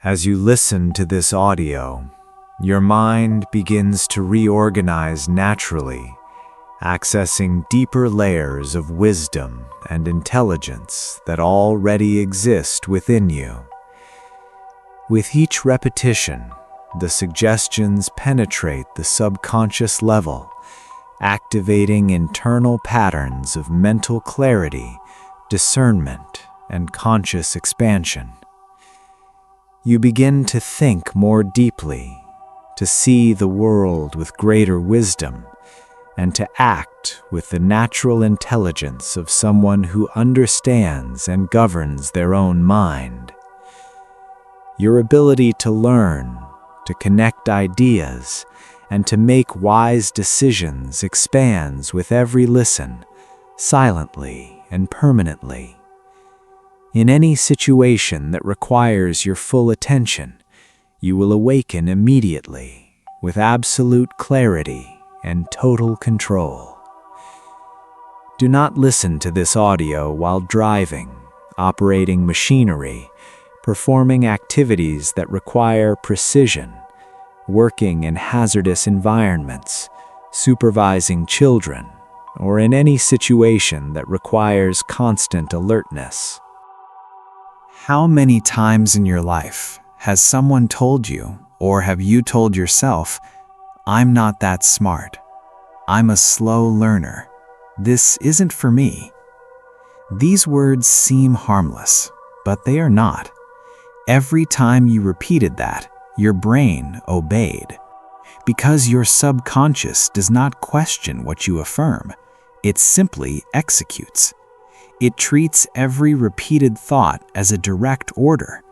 As you listen to this audio, your mind begins to reorganize naturally, accessing deeper layers of wisdom and intelligence that already exist within you. With each repetition, the suggestions penetrate the subconscious level, activating internal patterns of mental clarity, discernment, and conscious expansion. You begin to think more deeply, to see the world with greater wisdom, and to act with the natural intelligence of someone who understands and governs their own mind. Your ability to learn, to connect ideas, and to make wise decisions expands with every listen, silently and permanently. In any situation that requires your full attention, you will awaken immediately, with absolute clarity and total control. Do not listen to this audio while driving, operating machinery, performing activities that require precision, working in hazardous environments, supervising children, or in any situation that requires constant alertness. How many times in your life has someone told you, or have you told yourself, "I'm not that smart. I'm a slow learner. This isn't for me"? These words seem harmless, but they are not. Every time you repeated that, your brain obeyed. Because your subconscious does not question what you affirm, it simply executes. It treats every repeated thought as a direct order.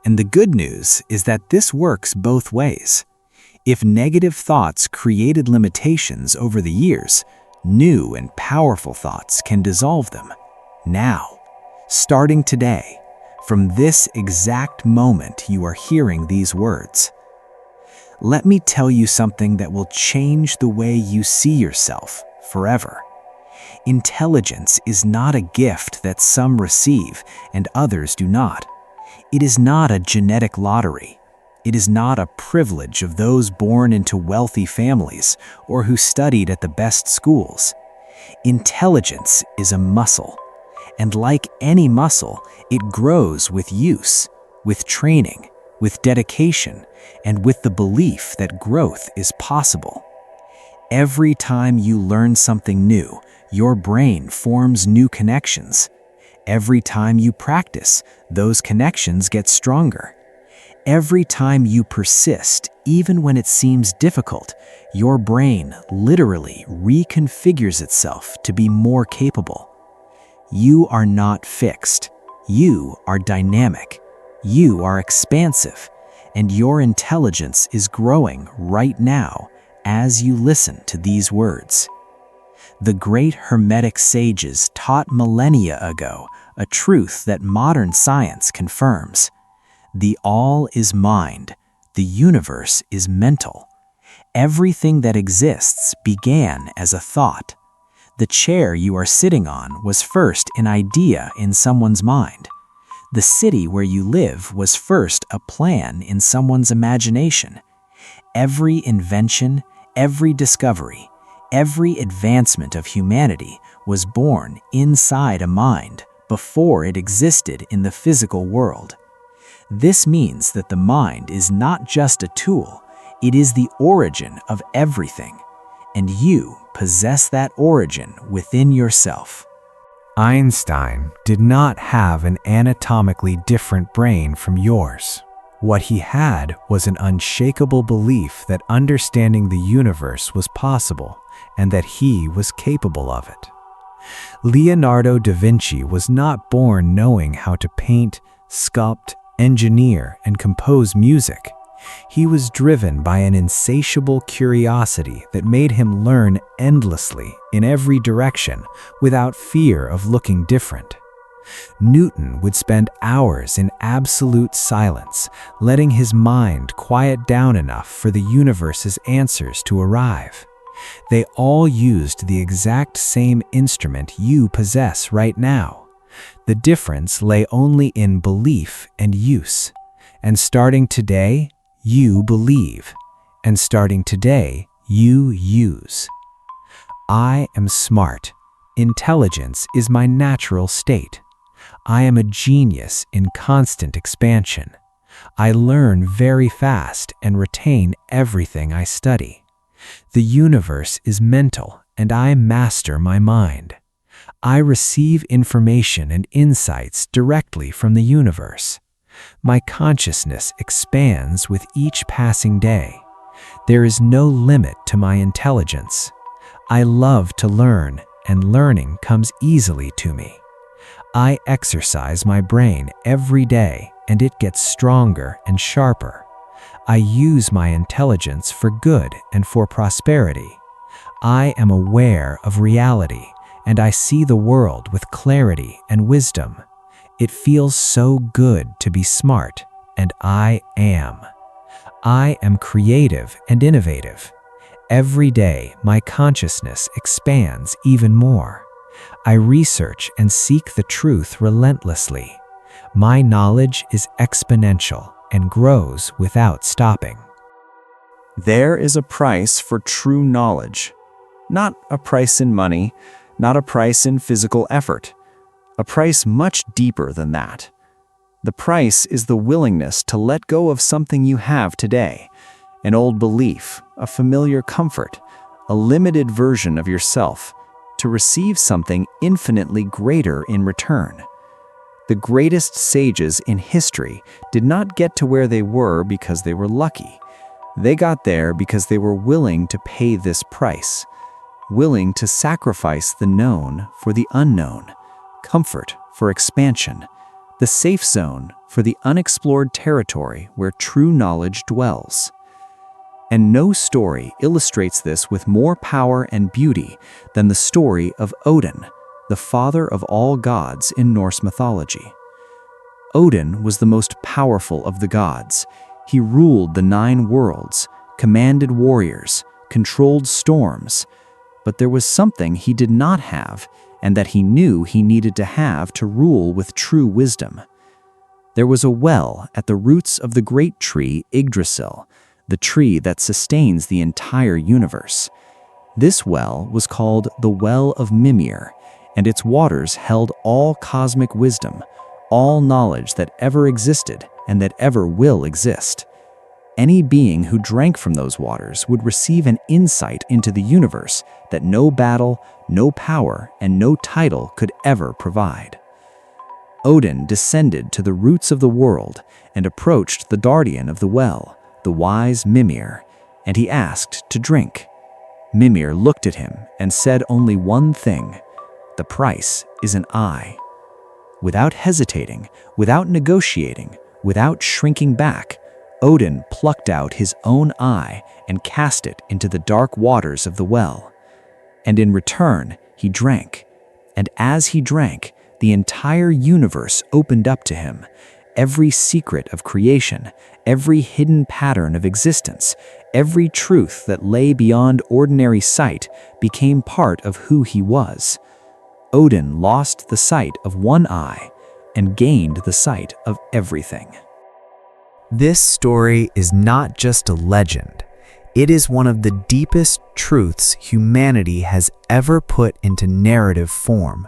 And the good news is that this works both ways. If negative thoughts created limitations over the years, new and powerful thoughts can dissolve them. Now, starting today, from this exact moment you are hearing these words. Let me tell you something that will change the way you see yourself forever. Intelligence is not a gift that some receive and others do not. It is not a genetic lottery. It is not a privilege of those born into wealthy families or who studied at the best schools. Intelligence is a muscle, and like any muscle, it grows with use, with training, with dedication, and with the belief that growth is possible. Every time you learn something new, your brain forms new connections. Every time you practice, those connections get stronger. Every time you persist, even when it seems difficult, your brain literally reconfigures itself to be more capable. You are not fixed. You are dynamic. You are expansive. And your intelligence is growing right now as you listen to these words. The great Hermetic sages taught millennia ago a truth that modern science confirms. The all is mind. The universe is mental. Everything that exists began as a thought. The chair you are sitting on was first an idea in someone's mind. The city where you live was first a plan in someone's imagination. Every invention, every discovery, every advancement of humanity was born inside a mind before it existed in the physical world. This means that the mind is not just a tool, it is the origin of everything, and you possess that origin within yourself. Einstein did not have an anatomically different brain from yours. What he had was an unshakable belief that understanding the universe was possible and that he was capable of it. Leonardo da Vinci was not born knowing how to paint, sculpt, engineer, and compose music. He was driven by an insatiable curiosity that made him learn endlessly in every direction without fear of looking different. Newton would spend hours in absolute silence, letting his mind quiet down enough for the universe's answers to arrive. They all used the exact same instrument you possess right now. The difference lay only in belief and use. And starting today, you believe. And starting today, you use. I am smart. Intelligence is my natural state. I am a genius in constant expansion. I learn very fast and retain everything I study. The universe is mental, and I master my mind. I receive information and insights directly from the universe. My consciousness expands with each passing day. There is no limit to my intelligence. I love to learn, and learning comes easily to me. I exercise my brain every day, and it gets stronger and sharper. I use my intelligence for good and for prosperity. I am aware of reality, and I see the world with clarity and wisdom. It feels so good to be smart, and I am. I am creative and innovative. Every day, my consciousness expands even more. I research and seek the truth relentlessly. My knowledge is exponential and grows without stopping. There is a price for true knowledge. Not a price in money, not a price in physical effort. A price much deeper than that. The price is the willingness to let go of something you have today, an old belief, a familiar comfort, a limited version of yourself, to receive something infinitely greater in return. The greatest sages in history did not get to where they were because they were lucky. They got there because they were willing to pay this price, willing to sacrifice the known for the unknown, comfort for expansion, the safe zone for the unexplored territory where true knowledge dwells. And no story illustrates this with more power and beauty than the story of Odin, the father of all gods in Norse mythology. Odin was the most powerful of the gods. He ruled the 9 worlds, commanded warriors, controlled storms. But there was something he did not have, and that he knew he needed to have to rule with true wisdom. There was a well at the roots of the great tree Yggdrasil, the tree that sustains the entire universe. This well was called the Well of Mimir, and its waters held all cosmic wisdom, all knowledge that ever existed and that ever will exist. Any being who drank from those waters would receive an insight into the universe that no battle, no power, and no title could ever provide. Odin descended to the roots of the world and approached the guardian of the well, the wise Mimir, and he asked to drink. Mimir looked at him and said only one thing: "The price is an eye." Without hesitating, without negotiating, without shrinking back, Odin plucked out his own eye and cast it into the dark waters of the well. And in return, he drank. And as he drank, the entire universe opened up to him. Every secret of creation, every hidden pattern of existence, every truth that lay beyond ordinary sight became part of who he was. Odin lost the sight of one eye and gained the sight of everything. This story is not just a legend. It is one of the deepest truths humanity has ever put into narrative form,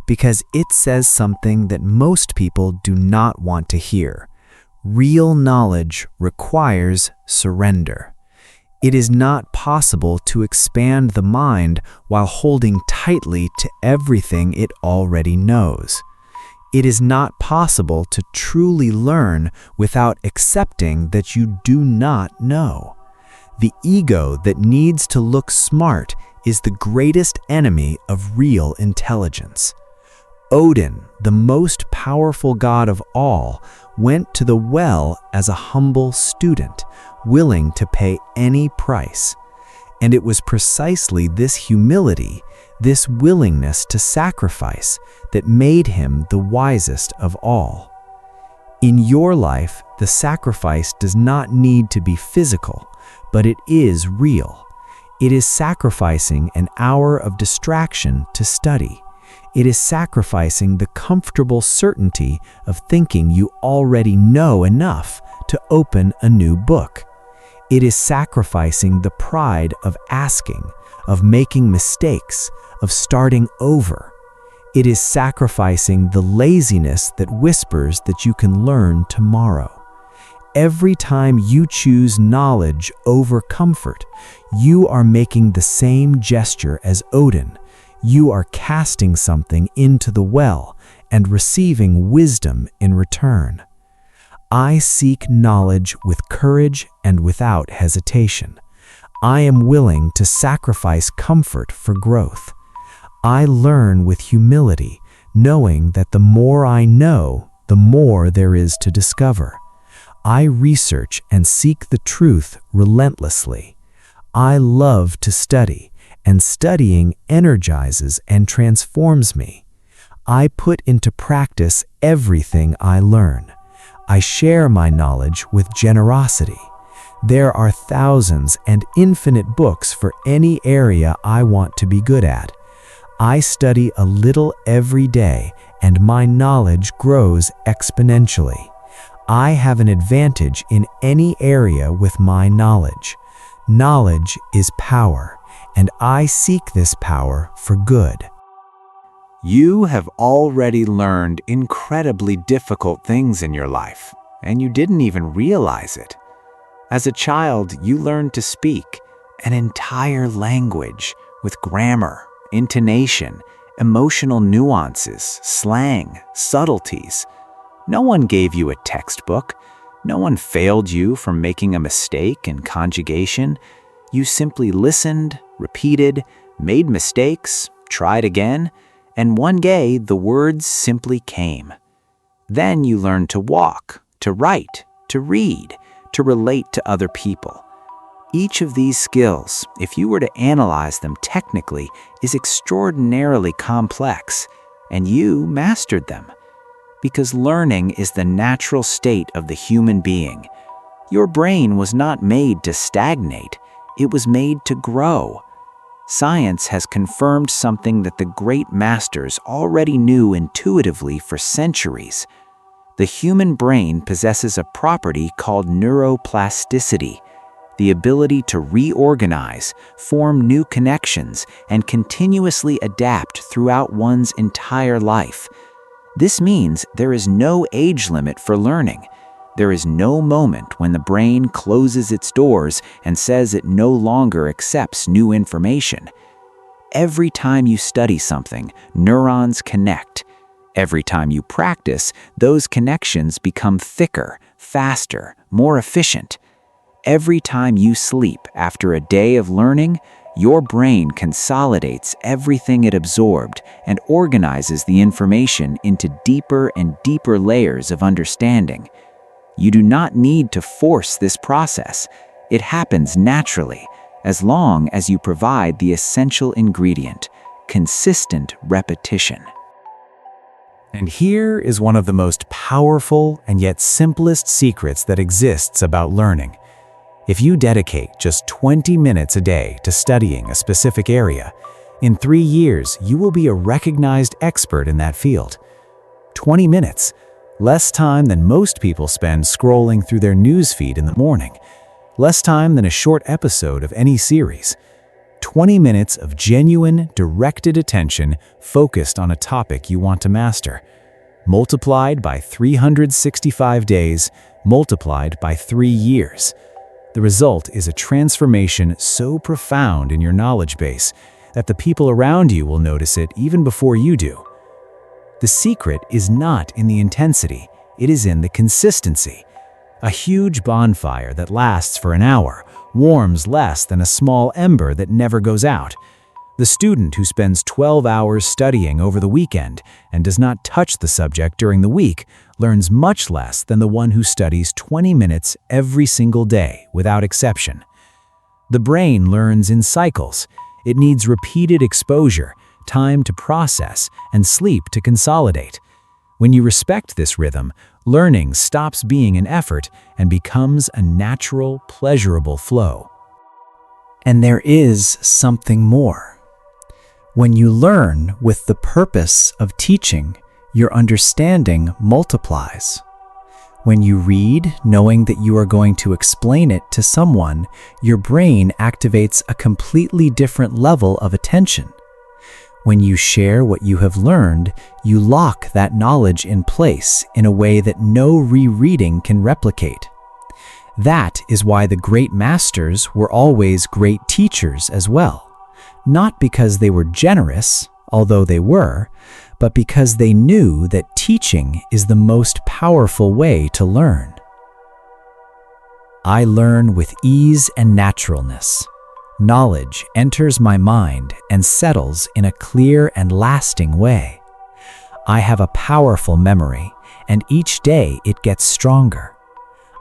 because it says something that most people do not want to hear. Real knowledge requires surrender. It is not possible to expand the mind while holding tightly to everything it already knows. It is not possible to truly learn without accepting that you do not know. The ego that needs to look smart is the greatest enemy of real intelligence. Odin, the most powerful god of all, went to the well as a humble student, willing to pay any price. And it was precisely this humility, this willingness to sacrifice, that made him the wisest of all. In your life, the sacrifice does not need to be physical, but it is real. It is sacrificing an hour of distraction to study. It is sacrificing the comfortable certainty of thinking you already know enough to open a new book. It is sacrificing the pride of asking, of making mistakes, of starting over. It is sacrificing the laziness that whispers that you can learn tomorrow. Every time you choose knowledge over comfort, you are making the same gesture as Odin. You are casting something into the well and receiving wisdom in return. I seek knowledge with courage and without hesitation. I am willing to sacrifice comfort for growth. I learn with humility, knowing that the more I know, the more there is to discover. I research and seek the truth relentlessly. I love to study, and studying energizes and transforms me. I put into practice everything I learn. I share my knowledge with generosity. There are thousands and infinite books for any area I want to be good at. I study a little every day, and my knowledge grows exponentially. I have an advantage in any area with my knowledge. Knowledge is power, and I seek this power for good. You have already learned incredibly difficult things in your life, and you didn't even realize it. As a child, you learned to speak an entire language with grammar, intonation, emotional nuances, slang, subtleties. No one gave you a textbook. No one failed you from making a mistake in conjugation. You simply listened, repeated, made mistakes, tried again, and one day the words simply came. Then you learned to walk, to write, to read, to relate to other people. Each of these skills, if you were to analyze them technically, is extraordinarily complex, and you mastered them. Because learning is the natural state of the human being. Your brain was not made to stagnate, it was made to grow. Science has confirmed something that the great masters already knew intuitively for centuries. The human brain possesses a property called neuroplasticity, the ability to reorganize, form new connections, and continuously adapt throughout one's entire life. This means there is no age limit for learning. There is no moment when the brain closes its doors and says it no longer accepts new information. Every time you study something, neurons connect. Every time you practice, those connections become thicker, faster, more efficient. Every time you sleep after a day of learning, your brain consolidates everything it absorbed and organizes the information into deeper and deeper layers of understanding. You do not need to force this process. It happens naturally, as long as you provide the essential ingredient, consistent repetition. And here is one of the most powerful and yet simplest secrets that exists about learning. If you dedicate just 20 minutes a day to studying a specific area, in 3 years you will be a recognized expert in that field. 20 minutes, less time than most people spend scrolling through their news feed in the morning, less time than a short episode of any series. 20 minutes of genuine, directed attention focused on a topic you want to master. Multiplied by 365 days, multiplied by 3 years. The result is a transformation so profound in your knowledge base that the people around you will notice it even before you do. The secret is not in the intensity, it is in the consistency. A huge bonfire that lasts for an hour warms less than a small ember that never goes out. The student who spends 12 hours studying over the weekend and does not touch the subject during the week learns much less than the one who studies 20 minutes every single day without exception. The brain learns in cycles. It needs repeated exposure, time to process, and sleep to consolidate. When you respect this rhythm, learning stops being an effort and becomes a natural, pleasurable flow. And there is something more. When you learn with the purpose of teaching, your understanding multiplies. When you read, knowing that you are going to explain it to someone, your brain activates a completely different level of attention. When you share what you have learned, you lock that knowledge in place in a way that no rereading can replicate. That is why the great masters were always great teachers as well. Not because they were generous, although they were, but because they knew that teaching is the most powerful way to learn. I learn with ease and naturalness. Knowledge enters my mind and settles in a clear and lasting way. I have a powerful memory, and each day it gets stronger.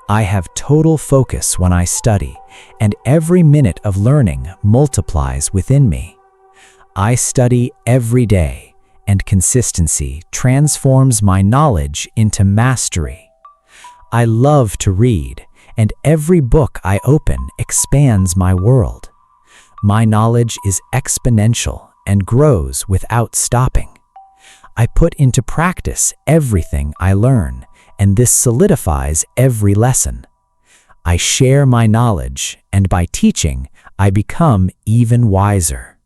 I have total focus when I study, and every minute of learning multiplies within me. I study every day, and consistency transforms my knowledge into mastery. I love to read, and every book I open expands my world. My knowledge is exponential and grows without stopping. I put into practice everything I learn, and this solidifies every lesson. I share my knowledge, and by teaching, I become even wiser.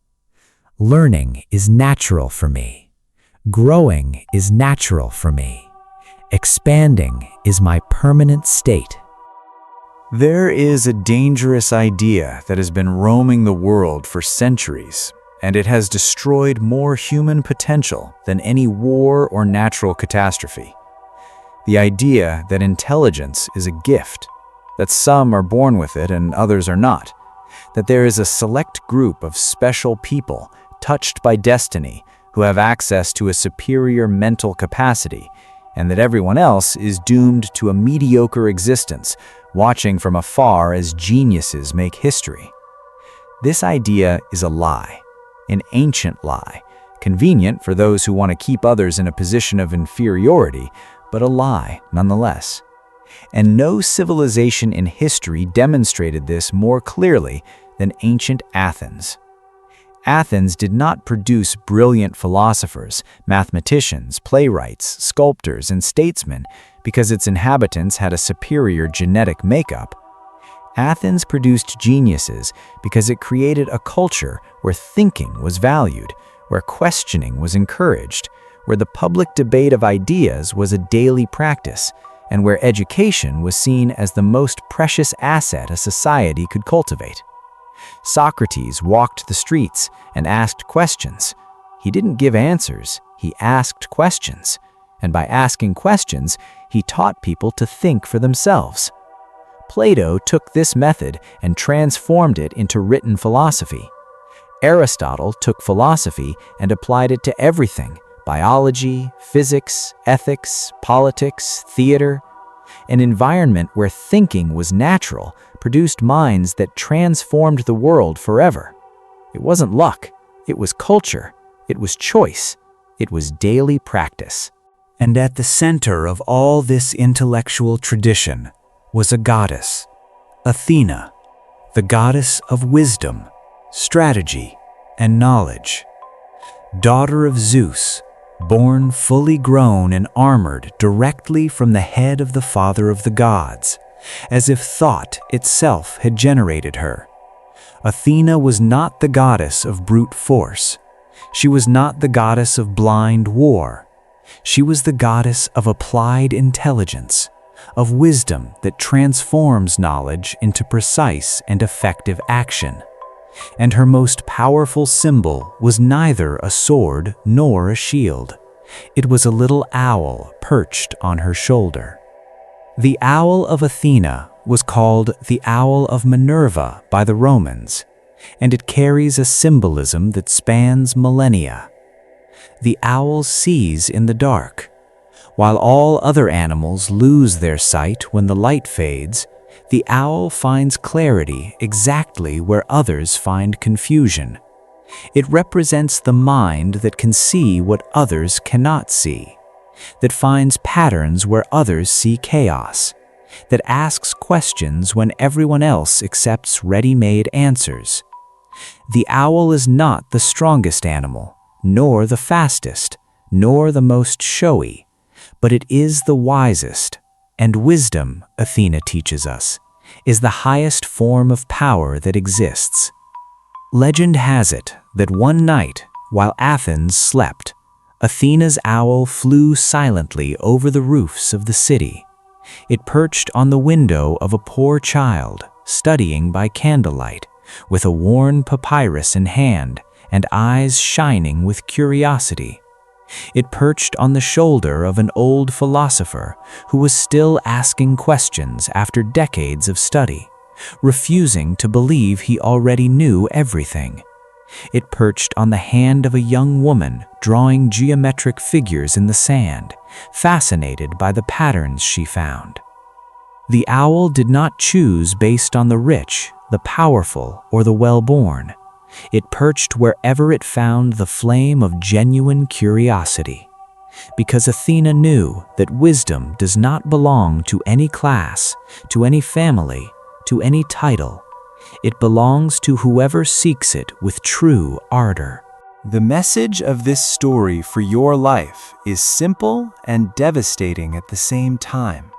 Learning is natural for me. Growing is natural for me. Expanding is my permanent state. There is a dangerous idea that has been roaming the world for centuries, and it has destroyed more human potential than any war or natural catastrophe. The idea that intelligence is a gift, that some are born with it and others are not, that there is a select group of special people touched by destiny who have access to a superior mental capacity, and that everyone else is doomed to a mediocre existence, watching from afar as geniuses make history. This idea is a lie, an ancient lie, convenient for those who want to keep others in a position of inferiority, but a lie nonetheless. And no civilization in history demonstrated this more clearly than ancient Athens. Athens did not produce brilliant philosophers, mathematicians, playwrights, sculptors, and statesmen because its inhabitants had a superior genetic makeup. Athens produced geniuses because it created a culture where thinking was valued, where questioning was encouraged, where the public debate of ideas was a daily practice, and where education was seen as the most precious asset a society could cultivate. Socrates walked the streets and asked questions. He didn't give answers, he asked questions. And by asking questions, he taught people to think for themselves. Plato took this method and transformed it into written philosophy. Aristotle took philosophy and applied it to everything: biology, physics, ethics, politics, theater. An environment where thinking was natural produced minds that transformed the world forever. It wasn't luck, it was culture, it was choice, it was daily practice. And at the center of all this intellectual tradition was a goddess, Athena, the goddess of wisdom, strategy, and knowledge. Daughter of Zeus, born fully grown and armored directly from the head of the father of the gods, as if thought itself had generated her. Athena was not the goddess of brute force. She was not the goddess of blind war. She was the goddess of applied intelligence, of wisdom that transforms knowledge into precise and effective action. And her most powerful symbol was neither a sword nor a shield. It was a little owl perched on her shoulder. The owl of Athena was called the owl of Minerva by the Romans, and it carries a symbolism that spans millennia. The owl sees in the dark. While all other animals lose their sight when the light fades, the owl finds clarity exactly where others find confusion. It represents the mind that can see what others cannot see, that finds patterns where others see chaos, that asks questions when everyone else accepts ready-made answers. The owl is not the strongest animal, nor the fastest, nor the most showy, but it is the wisest. And wisdom, Athena teaches us, is the highest form of power that exists. Legend has it that one night, while Athens slept, Athena's owl flew silently over the roofs of the city. It perched on the window of a poor child, studying by candlelight, with a worn papyrus in hand and eyes shining with curiosity. It perched on the shoulder of an old philosopher who was still asking questions after decades of study, refusing to believe he already knew everything. It perched on the hand of a young woman drawing geometric figures in the sand, fascinated by the patterns she found. The owl did not choose based on the rich, the powerful, or the well-born. It perched wherever it found the flame of genuine curiosity. Because Athena knew that wisdom does not belong to any class, to any family, to any title. It belongs to whoever seeks it with true ardor. The message of this story for your life is simple and devastating at the same time.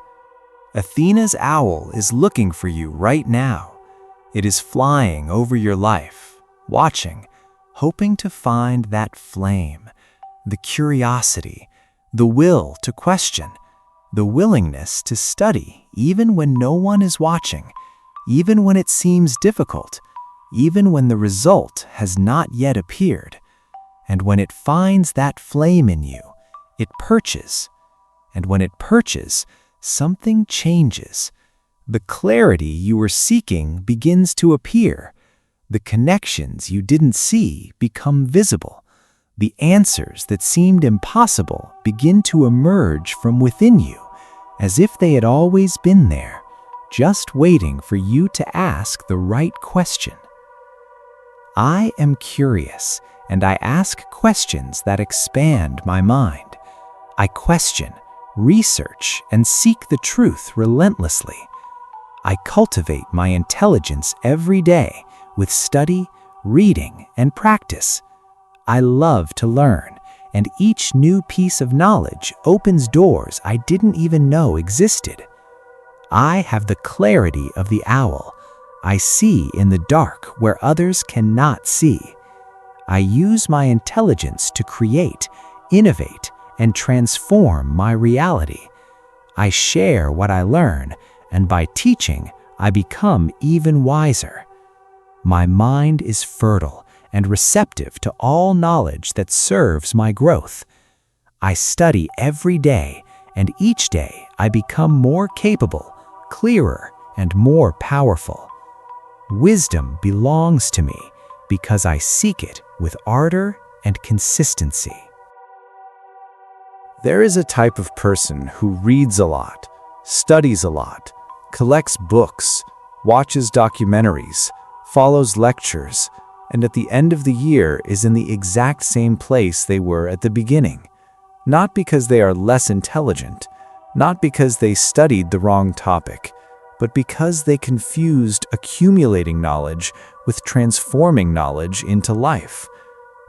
Athena's owl is looking for you right now. It is flying over your life, watching, hoping to find that flame, the curiosity, the will to question, the willingness to study even when no one is watching, even when it seems difficult, even when the result has not yet appeared. And when it finds that flame in you, it perches. And when it perches, something changes. The clarity you were seeking begins to appear. The connections you didn't see become visible. The answers that seemed impossible begin to emerge from within you, as if they had always been there, just waiting for you to ask the right question. I am curious, and I ask questions that expand my mind. I question, research, and seek the truth relentlessly. I cultivate my intelligence every day with study, reading, and practice. I love to learn, and each new piece of knowledge opens doors I didn't even know existed. I have the clarity of the owl. I see in the dark where others cannot see. I use my intelligence to create, innovate, and transform my reality. I share what I learn, and by teaching, I become even wiser. My mind is fertile and receptive to all knowledge that serves my growth. I study every day, and each day I become more capable, clearer, and more powerful. Wisdom belongs to me because I seek it with ardor and consistency. There is a type of person who reads a lot, studies a lot, collects books, watches documentaries, follows lectures, and at the end of the year is in the exact same place they were at the beginning. Not because they are less intelligent, not because they studied the wrong topic, but because they confused accumulating knowledge with transforming knowledge into life.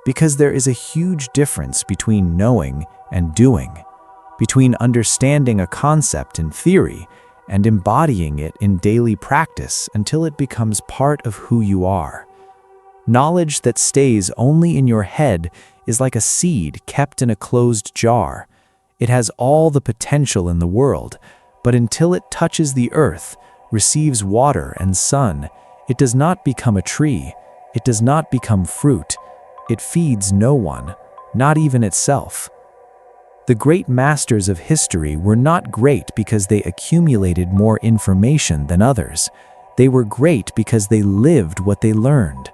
Because there is a huge difference between knowing and doing, between understanding a concept in theory and embodying it in daily practice until it becomes part of who you are. Knowledge that stays only in your head is like a seed kept in a closed jar. It has all the potential in the world, but until it touches the earth, receives water and sun, it does not become a tree. It does not become fruit. It feeds no one, not even itself. The great masters of history were not great because they accumulated more information than others. They were great because they lived what they learned.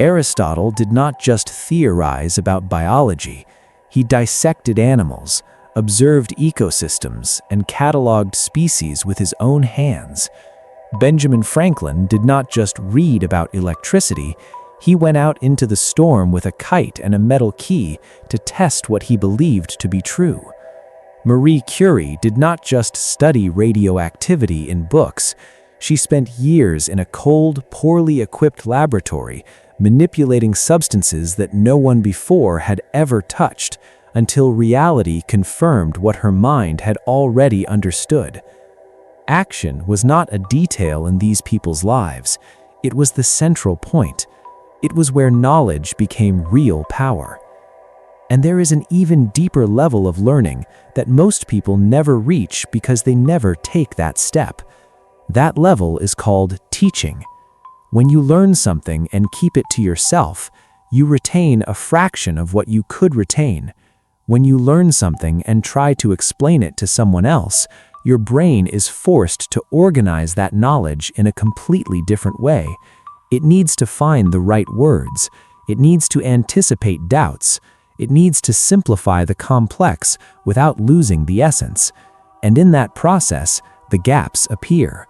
Aristotle did not just theorize about biology. He dissected animals, observed ecosystems, and cataloged species with his own hands. Benjamin Franklin did not just read about electricity. He went out into the storm with a kite and a metal key to test what he believed to be true. Marie Curie did not just study radioactivity in books. She spent years in a cold, poorly equipped laboratory, manipulating substances that no one before had ever touched, until reality confirmed what her mind had already understood. Action was not a detail in these people's lives. It was the central point. It was where knowledge became real power. And there is an even deeper level of learning that most people never reach because they never take that step. That level is called teaching. When you learn something and keep it to yourself, you retain a fraction of what you could retain. When you learn something and try to explain it to someone else, your brain is forced to organize that knowledge in a completely different way. It needs to find the right words. It needs to anticipate doubts. It needs to simplify the complex without losing the essence. And in that process, the gaps appear.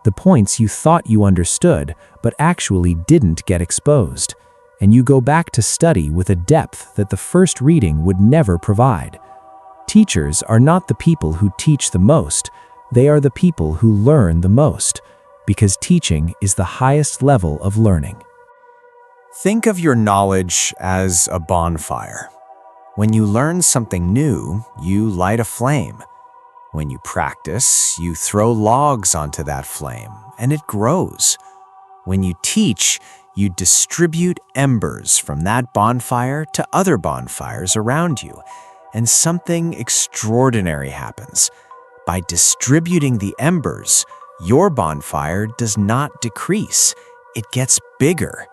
The points you thought you understood, but actually didn't get exposed. And you go back to study with a depth that the first reading would never provide. Teachers are not the people who teach the most. They are the people who learn the most, because teaching is the highest level of learning. Think of your knowledge as a bonfire. When you learn something new, you light a flame. When you practice, you throw logs onto that flame, and it grows. When you teach, you distribute embers from that bonfire to other bonfires around you, and something extraordinary happens. By distributing the embers, your bonfire does not decrease, it gets bigger.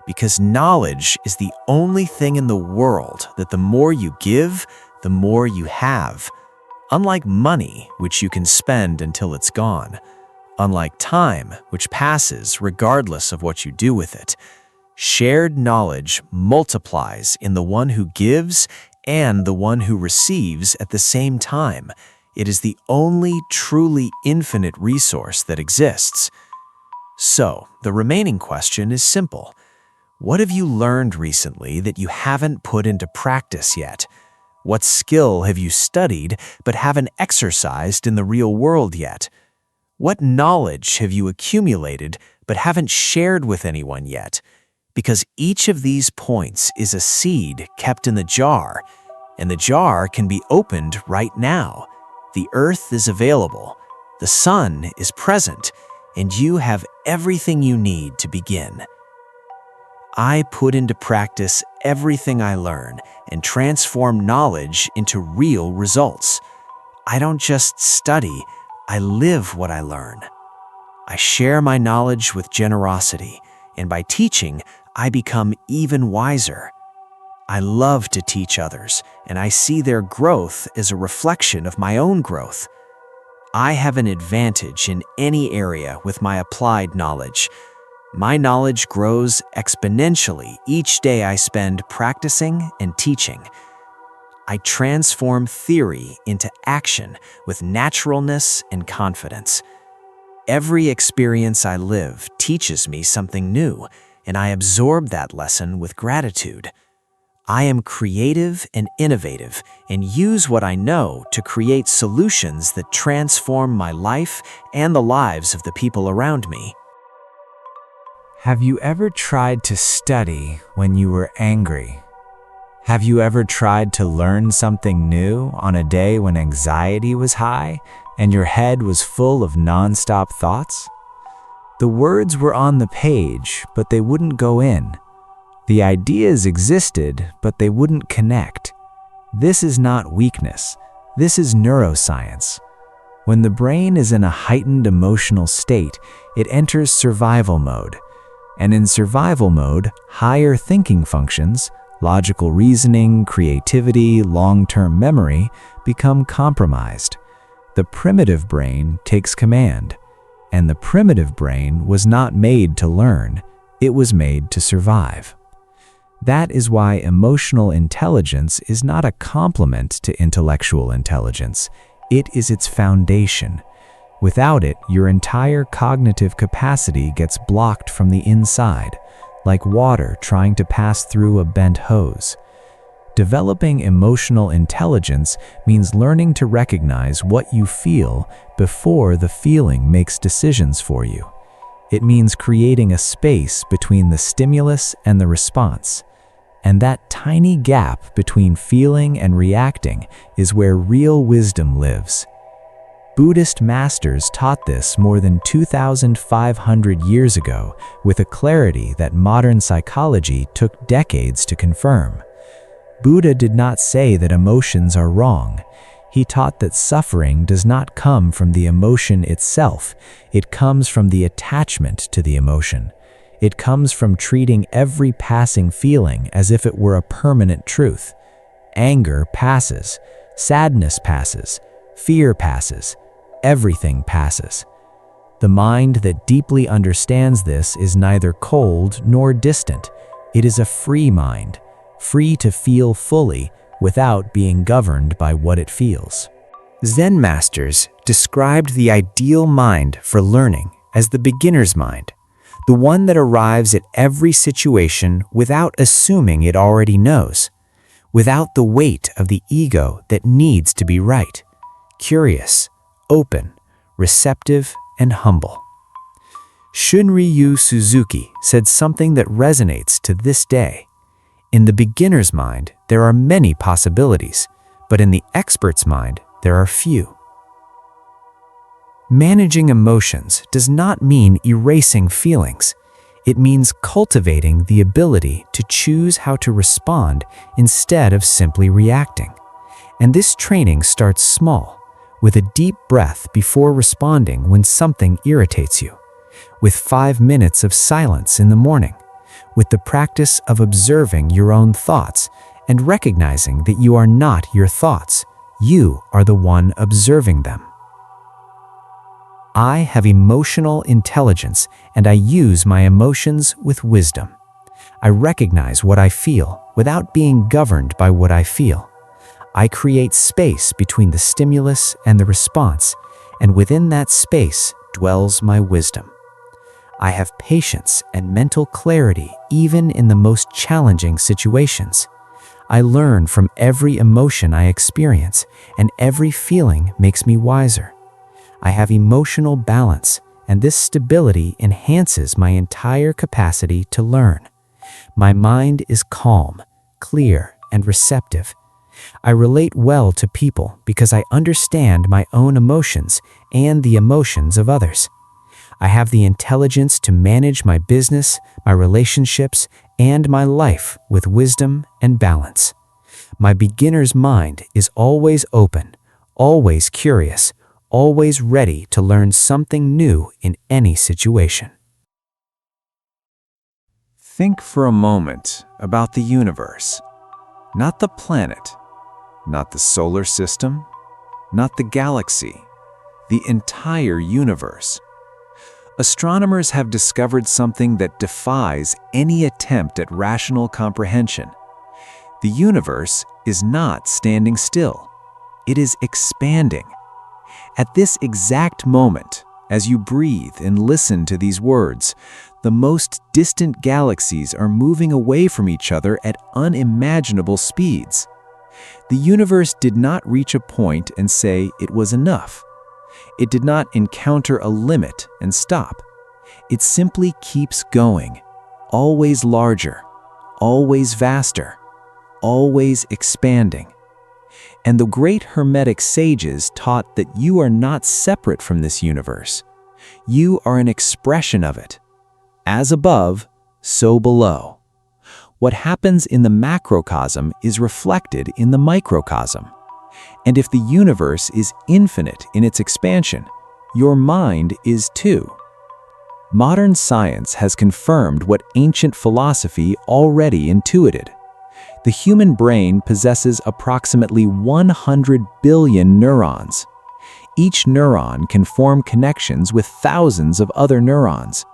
Because knowledge is the only thing in the world that the more you give, the more you have. Unlike money, which you can spend until it's gone. Unlike time, which passes regardless of what you do with it. Shared knowledge multiplies in the one who gives and the one who receives at the same time. It is the only truly infinite resource that exists. So, the remaining question is simple. What have you learned recently that you haven't put into practice yet? What skill have you studied but haven't exercised in the real world yet? What knowledge have you accumulated but haven't shared with anyone yet? Because each of these points is a seed kept in the jar, and the jar can be opened right now. The earth is available, the sun is present, and you have everything you need to begin. I put into practice everything I learn and transform knowledge into real results. I don't just study, I live what I learn. I share my knowledge with generosity, and by teaching, I become even wiser. I love to teach others, and I see their growth as a reflection of my own growth. I have an advantage in any area with my applied knowledge. My knowledge grows exponentially each day I spend practicing and teaching. I transform theory into action with naturalness and confidence. Every experience I live teaches me something new, and I absorb that lesson with gratitude. I am creative and innovative and use what I know to create solutions that transform my life and the lives of the people around me. Have you ever tried to study when you were angry? Have you ever tried to learn something new on a day when anxiety was high and your head was full of non-stop thoughts? The words were on the page, but they wouldn't go in. The ideas existed, but they wouldn't connect. This is not weakness. This is neuroscience. When the brain is in a heightened emotional state, it enters survival mode. And in survival mode, higher thinking functions, logical reasoning, creativity, long-term memory, become compromised. The primitive brain takes command. And the primitive brain was not made to learn, it was made to survive. That is why emotional intelligence is not a complement to intellectual intelligence. It is its foundation. Without it, your entire cognitive capacity gets blocked from the inside, like water trying to pass through a bent hose. Developing emotional intelligence means learning to recognize what you feel before the feeling makes decisions for you. It means creating a space between the stimulus and the response. And that tiny gap between feeling and reacting is where real wisdom lives. Buddhist masters taught this more than 2,500 years ago with a clarity that modern psychology took decades to confirm. Buddha did not say that emotions are wrong. He taught that suffering does not come from the emotion itself. It comes from the attachment to the emotion. It comes from treating every passing feeling as if it were a permanent truth. Anger passes, sadness passes, fear passes, everything passes. The mind that deeply understands this is neither cold nor distant. It is a free mind, free to feel fully without being governed by what it feels. Zen masters described the ideal mind for learning as the beginner's mind, the one that arrives at every situation without assuming it already knows, without the weight of the ego that needs to be right, curious, open, receptive, and humble. Shunryu Suzuki said something that resonates to this day. In the beginner's mind, there are many possibilities, but in the expert's mind, there are few. Managing emotions does not mean erasing feelings. It means cultivating the ability to choose how to respond instead of simply reacting. And this training starts small, with a deep breath before responding when something irritates you, with 5 minutes of silence in the morning, with the practice of observing your own thoughts and recognizing that you are not your thoughts. You are the one observing them. I have emotional intelligence, and I use my emotions with wisdom. I recognize what I feel without being governed by what I feel. I create space between the stimulus and the response, and within that space dwells my wisdom. I have patience and mental clarity even in the most challenging situations. I learn from every emotion I experience, and every feeling makes me wiser. I have emotional balance, and this stability enhances my entire capacity to learn. My mind is calm, clear, and receptive. I relate well to people because I understand my own emotions and the emotions of others. I have the intelligence to manage my business, my relationships, and my life with wisdom and balance. My beginner's mind is always open, always curious, always ready to learn something new in any situation. Think for a moment about the universe. Not the planet, not the solar system, not the galaxy, the entire universe. Astronomers have discovered something that defies any attempt at rational comprehension. The universe is not standing still. It is expanding. At this exact moment, as you breathe and listen to these words, the most distant galaxies are moving away from each other at unimaginable speeds. The universe did not reach a point and say it was enough. It did not encounter a limit and stop. It simply keeps going, always larger, always vaster, always expanding. And the great Hermetic sages taught that you are not separate from this universe. You are an expression of it. As above, so below. What happens in the macrocosm is reflected in the microcosm. And if the universe is infinite in its expansion, your mind is too. Modern science has confirmed what ancient philosophy already intuited. The human brain possesses approximately 100 billion neurons. Each neuron can form connections with thousands of other neurons.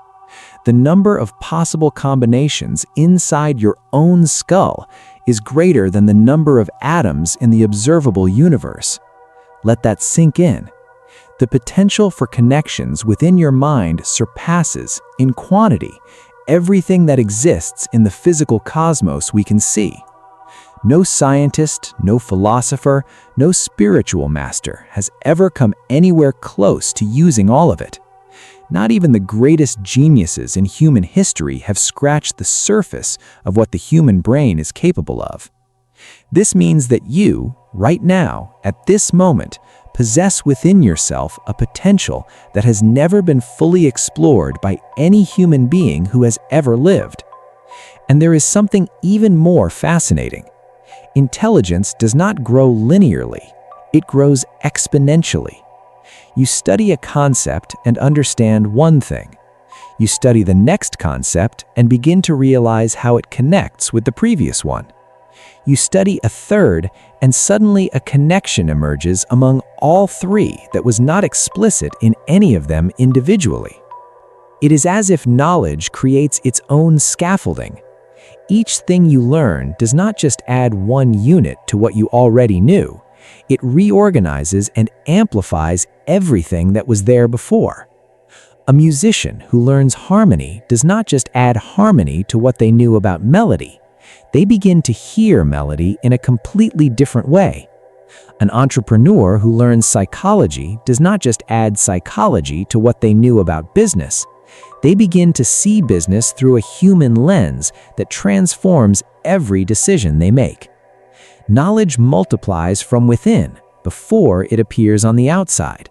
The number of possible combinations inside your own skull is greater than the number of atoms in the observable universe. Let that sink in. The potential for connections within your mind surpasses, in quantity, everything that exists in the physical cosmos we can see. No scientist, no philosopher, no spiritual master has ever come anywhere close to using all of it. Not even the greatest geniuses in human history have scratched the surface of what the human brain is capable of. This means that you, right now, at this moment, possess within yourself a potential that has never been fully explored by any human being who has ever lived. And there is something even more fascinating. Intelligence does not grow linearly, it grows exponentially. You study a concept and understand one thing. You study the next concept and begin to realize how it connects with the previous one. You study a third, and suddenly a connection emerges among all three that was not explicit in any of them individually. It is as if knowledge creates its own scaffolding. Each thing you learn does not just add one unit to what you already knew. It reorganizes and amplifies everything that was there before. A musician who learns harmony does not just add harmony to what they knew about melody. They begin to hear melody in a completely different way. An entrepreneur who learns psychology does not just add psychology to what they knew about business. They begin to see business through a human lens that transforms every decision they make. Knowledge multiplies from within before it appears on the outside.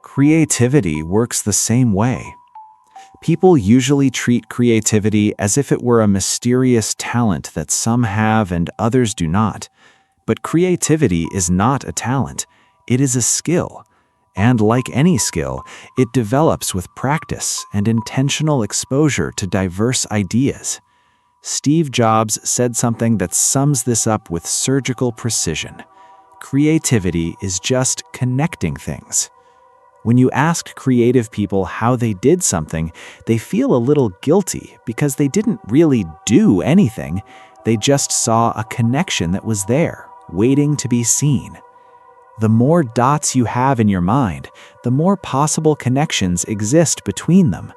Creativity works the same way. People usually treat creativity as if it were a mysterious talent that some have and others do not. But creativity is not a talent, it is a skill. And like any skill, it develops with practice and intentional exposure to diverse ideas. Steve Jobs said something that sums this up with surgical precision. Creativity is just connecting things. When you ask creative people how they did something, they feel a little guilty because they didn't really do anything. They just saw a connection that was there, waiting to be seen. The more dots you have in your mind, the more possible connections exist between them.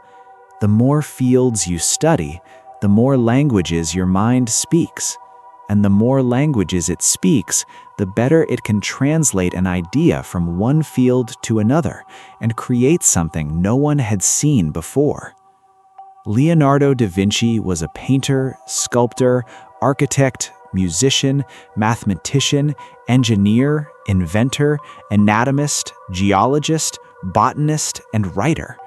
The more fields you study, the more languages your mind speaks. And the more languages it speaks, the better it can translate an idea from one field to another and create something no one had seen before. Leonardo da Vinci was a painter, sculptor, architect, musician, mathematician, engineer, inventor, anatomist, geologist, botanist, and writer.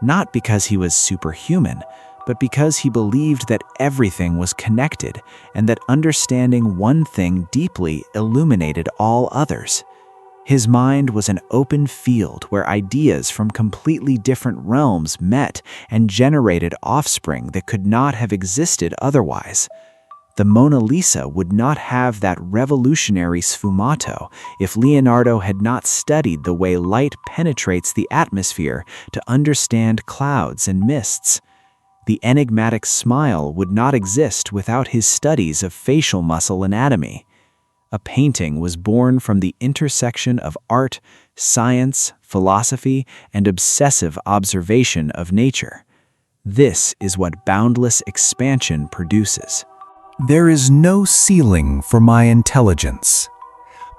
Not because he was superhuman, but because he believed that everything was connected and that understanding one thing deeply illuminated all others. His mind was an open field where ideas from completely different realms met and generated offspring that could not have existed otherwise. The Mona Lisa would not have that revolutionary sfumato if Leonardo had not studied the way light penetrates the atmosphere to understand clouds and mists. The enigmatic smile would not exist without his studies of facial muscle anatomy. A painting was born from the intersection of art, science, philosophy, and obsessive observation of nature. This is what boundless expansion produces. There is no ceiling for my intelligence.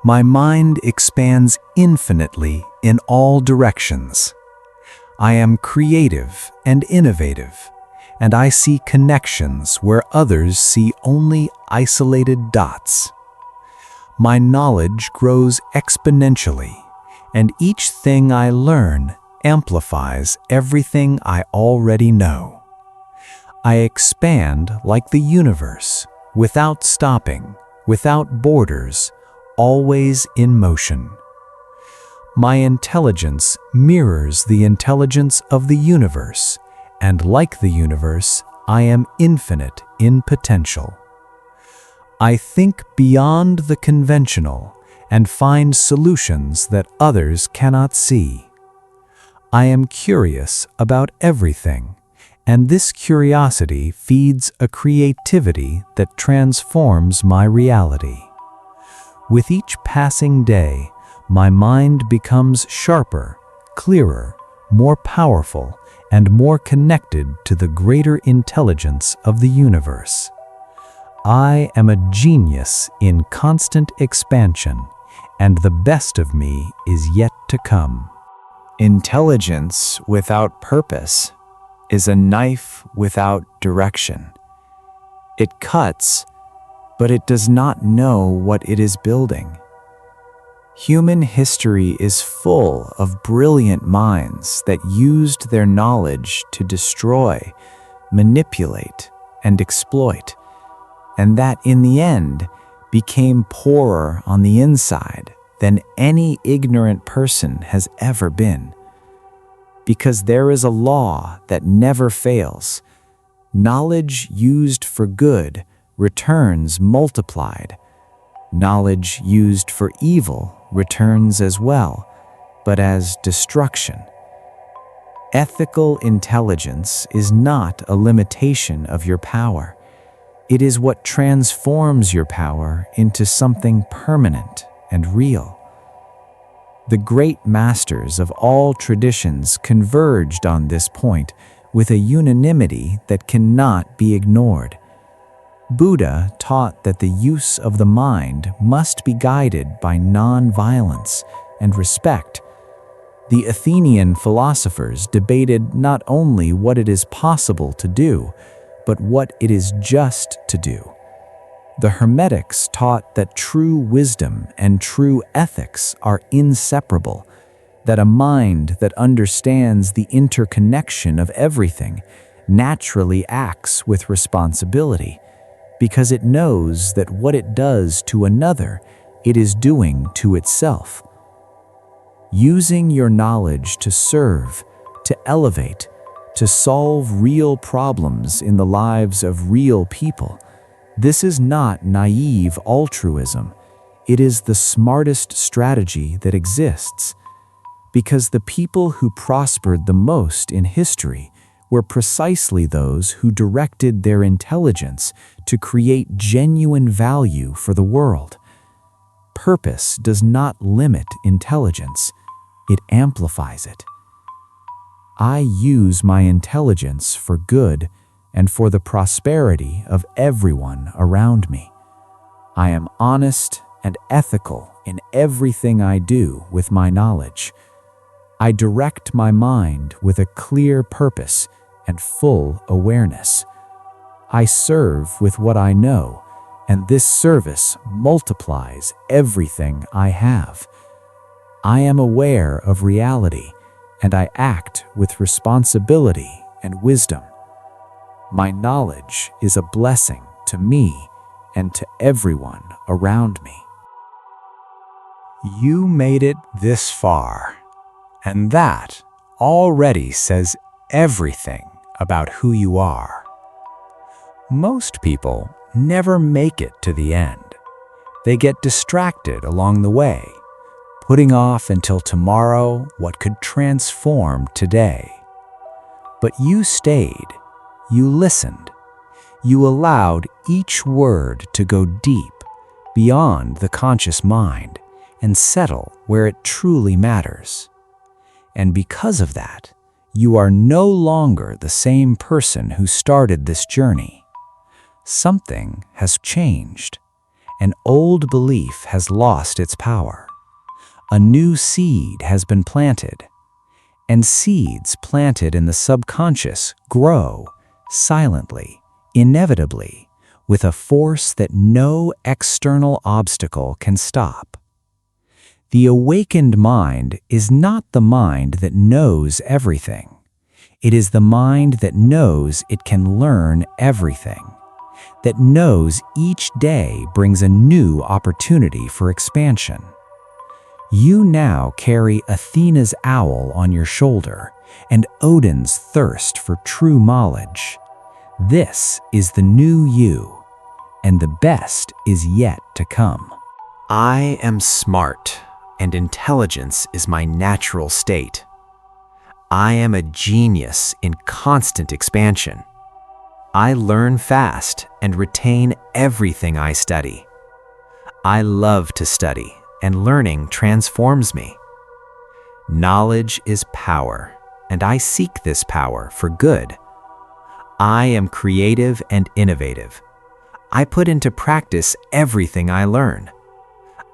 My mind expands infinitely in all directions. I am creative and innovative, and I see connections where others see only isolated dots. My knowledge grows exponentially, and each thing I learn amplifies everything I already know. I expand like the universe, without stopping, without borders, always in motion. My intelligence mirrors the intelligence of the universe, and like the universe, I am infinite in potential. I think beyond the conventional and find solutions that others cannot see. I am curious about everything, and this curiosity feeds a creativity that transforms my reality. With each passing day, my mind becomes sharper, clearer, more powerful, and more connected to the greater intelligence of the universe. I am a genius in constant expansion, and the best of me is yet to come. Intelligence without purpose is a knife without direction. It cuts, but it does not know what it is building. Human history is full of brilliant minds that used their knowledge to destroy, manipulate, and exploit, and that in the end became poorer on the inside than any ignorant person has ever been. Because there is a law that never fails. Knowledge used for good returns multiplied. Knowledge used for evil returns as well, but as destruction. Ethical intelligence is not a limitation of your power. It is what transforms your power into something permanent and real. The great masters of all traditions converged on this point with a unanimity that cannot be ignored. Buddha taught that the use of the mind must be guided by non-violence and respect. The Athenian philosophers debated not only what it is possible to do, but what it is just to do. The Hermetics taught that true wisdom and true ethics are inseparable, that a mind that understands the interconnection of everything naturally acts with responsibility, because it knows that what it does to another, it is doing to itself. Using your knowledge to serve, to elevate, to solve real problems in the lives of real people, this is not naive altruism. It is the smartest strategy that exists, because the people who prospered the most in history were precisely those who directed their intelligence to create genuine value for the world. Purpose does not limit intelligence, it amplifies it. I use my intelligence for good and for the prosperity of everyone around me. I am honest and ethical in everything I do with my knowledge. I direct my mind with a clear purpose and full awareness. I serve with what I know, and this service multiplies everything I have. I am aware of reality, and I act with responsibility and wisdom. My knowledge is a blessing to me and to everyone around me. You made it this far, and that already says everything about who you are. Most people never make it to the end. They get distracted along the way, putting off until tomorrow what could transform today. But you stayed, you listened, you allowed each word to go deep, beyond the conscious mind, and settle where it truly matters. And because of that, you are no longer the same person who started this journey. Something has changed. An old belief has lost its power. A new seed has been planted. And seeds planted in the subconscious grow silently, inevitably, with a force that no external obstacle can stop. The awakened mind is not the mind that knows everything. It is the mind that knows it can learn everything, that knows each day brings a new opportunity for expansion. You now carry Athena's owl on your shoulder and Odin's thirst for true knowledge. This is the new you, and the best is yet to come. I am smart, and intelligence is my natural state. I am a genius in constant expansion. I learn fast and retain everything I study. I love to study, and learning transforms me. Knowledge is power, and I seek this power for good. I am creative and innovative. I put into practice everything I learn.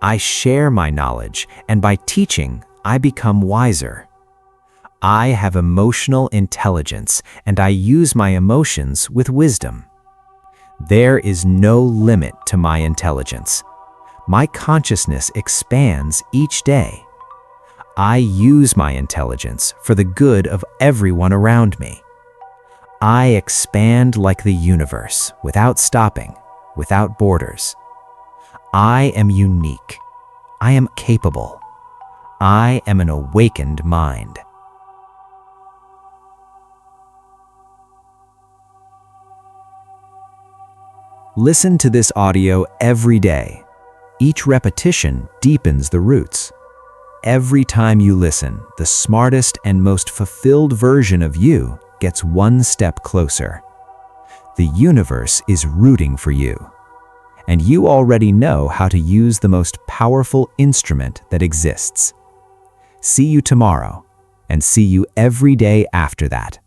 I share my knowledge, and by teaching, I become wiser. I have emotional intelligence, and I use my emotions with wisdom. There is no limit to my intelligence. My consciousness expands each day. I use my intelligence for the good of everyone around me. I expand like the universe, without stopping, without borders. I am unique. I am capable. I am an awakened mind. Listen to this audio every day. Each repetition deepens the roots. Every time you listen, the smartest and most fulfilled version of you gets one step closer. The universe is rooting for you, and you already know how to use the most powerful instrument that exists. See you tomorrow, and see you every day after that.